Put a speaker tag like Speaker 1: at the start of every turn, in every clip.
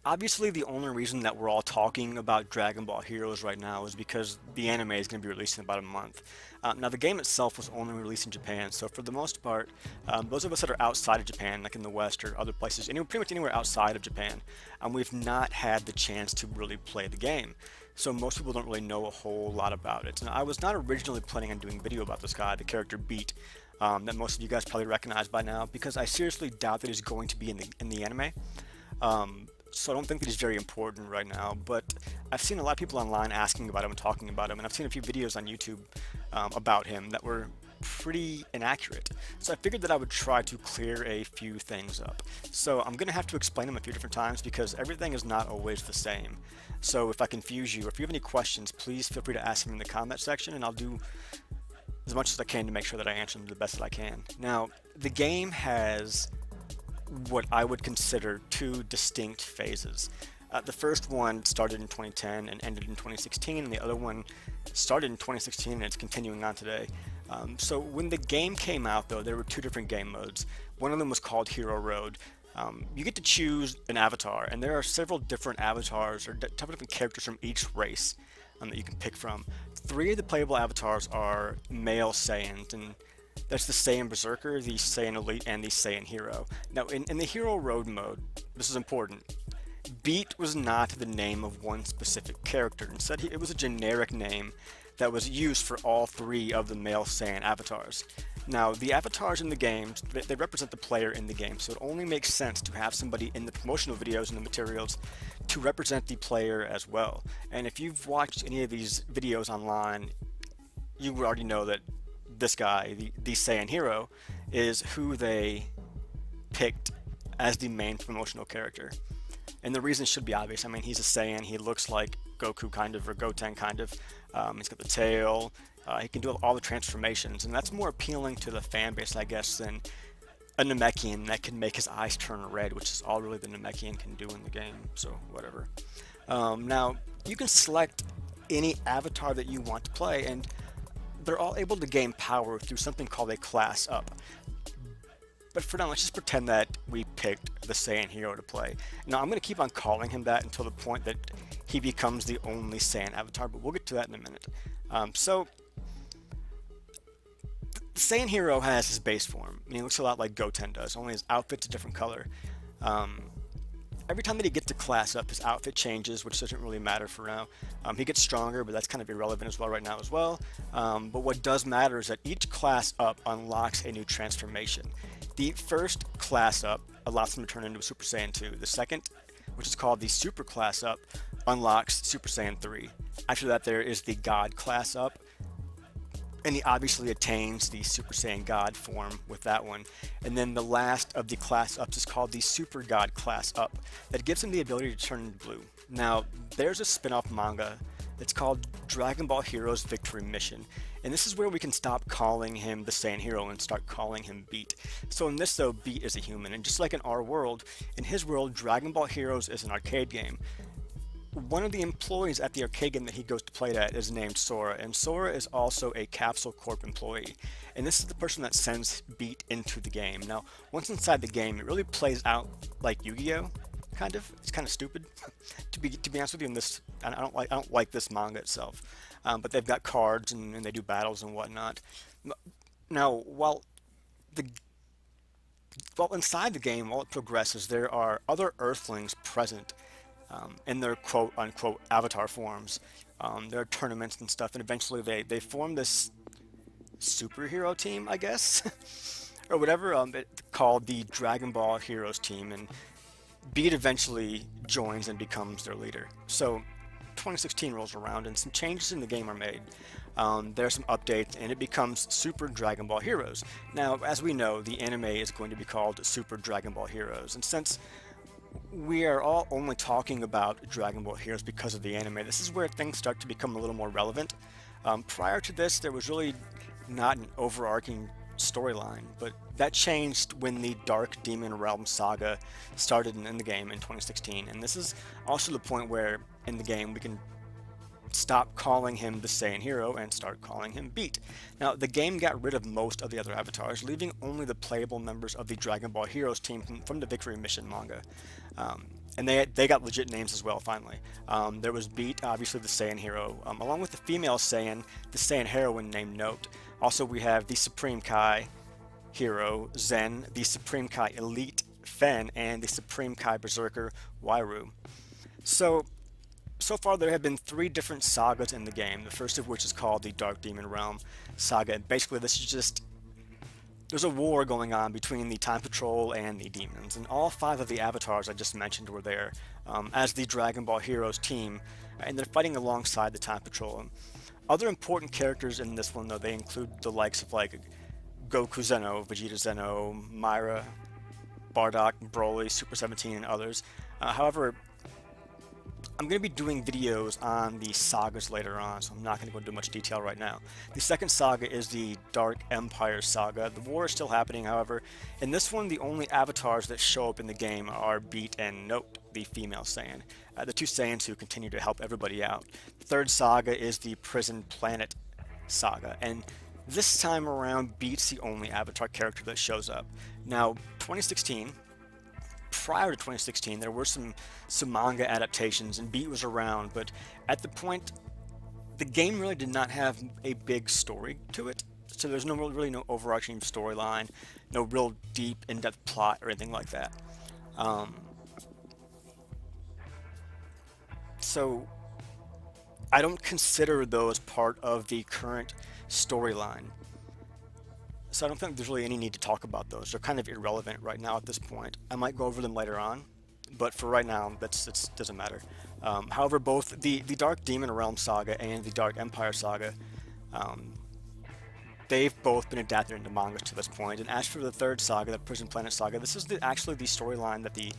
Speaker 1: Obviously, the only reason that we're all talking about Dragon Ball Heroes right now is because the anime is going to be released in about a month. Now, the game itself was only released in Japan, so for the most part, those of us that are outside of Japan, like in the West or other places, pretty much anywhere outside of Japan, we've not had the chance to really play the game. So most people don't really know a whole lot about it. And I was not originally planning on doing a video about this guy, the character Beat, that most of you guys probably recognize by now, because I seriously doubt that he's going to be in the anime. So I don't think that he's very important right now, but I've seen a lot of people online asking about him and talking about him, and I've seen a few videos on YouTube about him that were pretty inaccurate. So I figured that I would try to clear a few things up. So I'm going to have to explain them a few different times because everything is not always the same. So if I confuse you, or if you have any questions, please feel free to ask them in the comment section, and I'll do as much as I can to make sure that I answer them the best that I can. Now, the game has what I would consider two distinct phases. The first one started in 2010 and ended in 2016, and the other one started in 2016 and it's continuing on today. So when the game came out, though, there were two different game modes. One of them was called Hero Road. You get to choose an avatar, and there are several different avatars or type of different characters from each race that you can pick from. Three of the playable avatars are male Saiyans, and that's the Saiyan Berserker, the Saiyan Elite, and the Saiyan Hero. Now, in the Hero Road mode, this is important. Beat was not the name of one specific character. Instead, it was a generic name that was used for all three of the male Saiyan avatars. Now, the avatars in the games, they represent the player in the game, so it only makes sense to have somebody in the promotional videos and the materials to represent the player as well. And if you've watched any of these videos online, you would already know that this guy, the Saiyan Hero, is who they picked as the main promotional character. And the reason should be obvious. I mean, he's a Saiyan. He looks like Goku kind of, or Goten kind of. He's got the tail. He can do all the transformations, and that's more appealing to the fan base, I guess, than a Namekian that can make his eyes turn red, which is all really the Namekian can do in the game. So whatever. Now you can select any avatar that you want to play, and they're all able to gain power through something called a class up. But for now, let's just pretend that we picked the Saiyan Hero to play. Now, I'm going to keep on calling him that until the point that he becomes the only Saiyan avatar, but we'll get to that in a minute. So, the Saiyan Hero has his base form, and he looks a lot like Goten does, only his outfit's a different color. Every time that he gets to class up, his outfit changes, which doesn't really matter for now. He gets stronger, but that's kind of irrelevant as well right now as well. But what does matter is that each class up unlocks a new transformation. The first class up allows him to turn into a Super Saiyan 2. The second, which is called the Super Class Up, unlocks Super Saiyan 3. After that, there is the God Class Up, and he obviously attains the Super Saiyan God form with that one. And then the last of the class ups is called the Super God Class Up, that gives him the ability to turn into blue. Now, there's a spin-off manga that's called Dragon Ball Heroes Victory Mission, and this is where we can stop calling him the Saiyan Hero and start calling him Beat. So in this, though, Beat is a human, and just like in our world, in his world, Dragon Ball Heroes is an arcade game. One of the employees at the arcade game that he goes to play at is named Sora, and Sora is also a Capsule Corp employee. And this is the person that sends Beat into the game. Now, once inside the game, it really plays out like Yu-Gi-Oh! Kind of. It's kind of stupid, to be honest with you. In this, I don't like this manga itself, but they've got cards and they do battles and whatnot. Now, the while inside the game, while it progresses, there are other Earthlings present in their quote-unquote avatar forms. There are tournaments and stuff, and eventually they form this superhero team, I guess, or whatever, called the Dragon Ball Heroes team, and Beat eventually joins and becomes their leader. So 2016 rolls around, and some changes in the game are made. There are some updates, and it becomes Super Dragon Ball Heroes. Now, as we know, the anime is going to be called Super Dragon Ball Heroes, and since we are all only talking about Dragon Ball Heroes because of the anime, this is where things start to become a little more relevant. Prior to this, there was really not an overarching storyline, but that changed when the Dark Demon Realm saga started in the game in 2016, and this is also the point where in the game we can stop calling him the Saiyan hero and start calling him Beat. Now, the game got rid of most of the other avatars, leaving only the playable members of the Dragon Ball Heroes team from the Victory Mission manga. And they got legit names as well, finally. There was Beat, obviously the Saiyan hero, along with the female Saiyan, the Saiyan heroine named Note. Also, we have the Supreme Kai hero, Zen, the Supreme Kai Elite, Fen, and the Supreme Kai Berserker, Wairu. So far there have been 3 different sagas in the game, the first of which is called the Dark Demon Realm saga, and basically this is just, there's a war going on between the Time Patrol and the demons, and all 5 of the avatars I just mentioned were there as the Dragon Ball Heroes team, and they're fighting alongside the Time Patrol. Other important characters in this one, though, they include the likes of like Goku Zeno, Vegeta Zeno, Myra, Bardock, Broly, Super 17, and others. However, I'm going to be doing videos on the sagas later on, so I'm not going to go into much detail right now. The second saga is the Dark Empire saga. The war is still happening, however. In this one, the only avatars that show up in the game are Beat and Note, the female Saiyan. The 2 Saiyans who continue to help everybody out. The third saga is the Prison Planet saga, and this time around, Beat's the only avatar character that shows up. Now, 2016, prior to 2016, there were some manga adaptations, and Beat was around, but at the point, the game really did not have a big story to it. So there's really no overarching storyline, no real deep, in-depth plot or anything like that. So I don't consider those part of the current storyline. So I don't think there's really any need to talk about those. They're kind of irrelevant right now at this point. I might go over them later on, but for right now, it doesn't matter. However, both the Dark Demon Realm saga and the Dark Empire saga, they've both been adapted into manga to this point. And as for the third saga, the Prison Planet saga, this is actually the storyline that the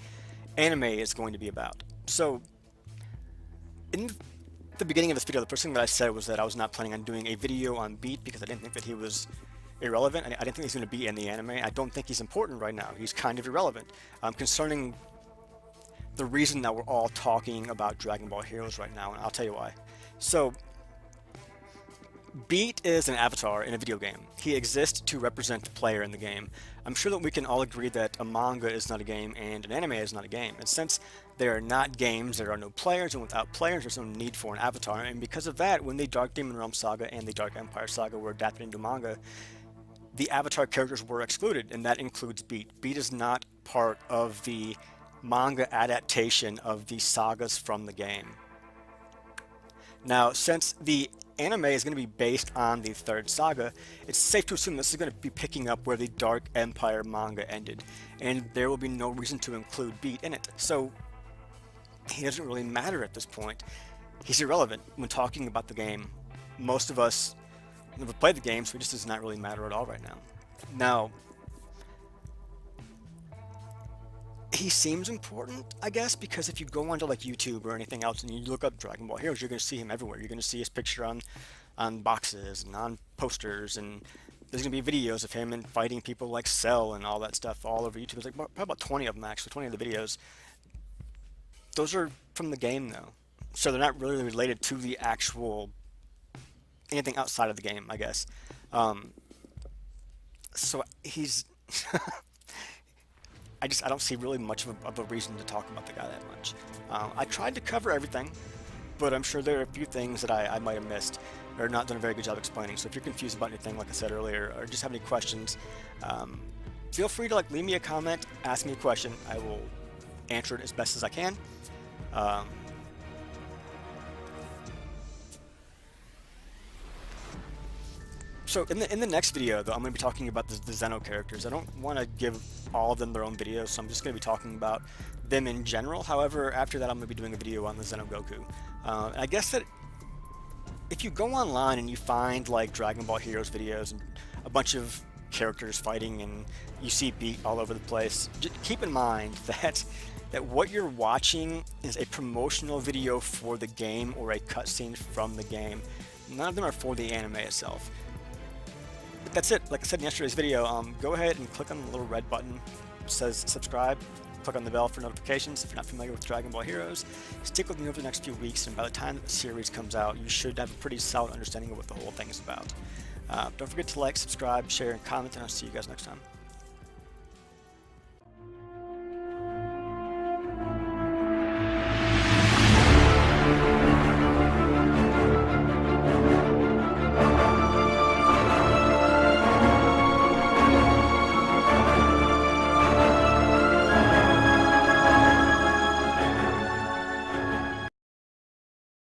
Speaker 1: anime is going to be about. So, in the beginning of this video, the first thing that I said was that I was not planning on doing a video on Beat because I didn't think that he was irrelevant. I didn't think he's going to be in the anime. I don't think he's important right now. He's kind of irrelevant. Concerning the reason that we're all talking about Dragon Ball Heroes right now, and I'll tell you why. So, Beat is an avatar in a video game. He exists to represent the player in the game. I'm sure that we can all agree that a manga is not a game and an anime is not a game. And since they are not games, there are no players, and without players, there's no need for an avatar. And because of that, when the Dark Demon Realm saga and the Dark Empire saga were adapted into manga, the avatar characters were excluded, and that includes Beat. Beat is not part of the manga adaptation of the sagas from the game. Now, since the anime is going to be based on the third saga, it's safe to assume this is going to be picking up where the Dark Empire manga ended, and there will be no reason to include Beat in it. So, he doesn't really matter at this point. He's irrelevant when talking about the game. Most of us never played the game, so it just does not really matter at all right now. Now, he seems important, I guess, because if you go onto like YouTube or anything else and you look up Dragon Ball Heroes, you're going to see him everywhere. You're going to see his picture on boxes and on posters, and there's going to be videos of him and fighting people like Cell and all that stuff all over YouTube. There's like probably about 20 of them, actually, 20 of the videos. Those are from the game, though, so they're not really related to the actual anything outside of the game, I guess. So he's I don't see really much of a reason to talk about the guy that much. I tried to cover everything, but I'm sure there are a few things that I might have missed or not done a very good job explaining. So if you're confused about anything, like I said earlier, or just have any questions, feel free to leave me a comment, ask me a question. I will answer it as best as I can. So in the next video, though, I'm going to be talking about the Zeno characters. I don't want to give all of them their own videos, so I'm just going to be talking about them in general. However, after that, I'm going to be doing a video on the Zeno Goku. I guess that if you go online and you find like Dragon Ball Heroes videos and a bunch of characters fighting and you see Beat all over the place, just keep in mind that what you're watching is a promotional video for the game or a cutscene from the game. None of them are for the anime itself. But that's it. Like I said in yesterday's video, go ahead and click on the little red button that says subscribe. click on the bell for notifications if you're not familiar with Dragon Ball Heroes. Stick with me over the next few weeks, and by the time the series comes out, you should have a pretty solid understanding of what the whole thing is about. Don't forget to like, subscribe, share, and comment, and I'll see you guys next time.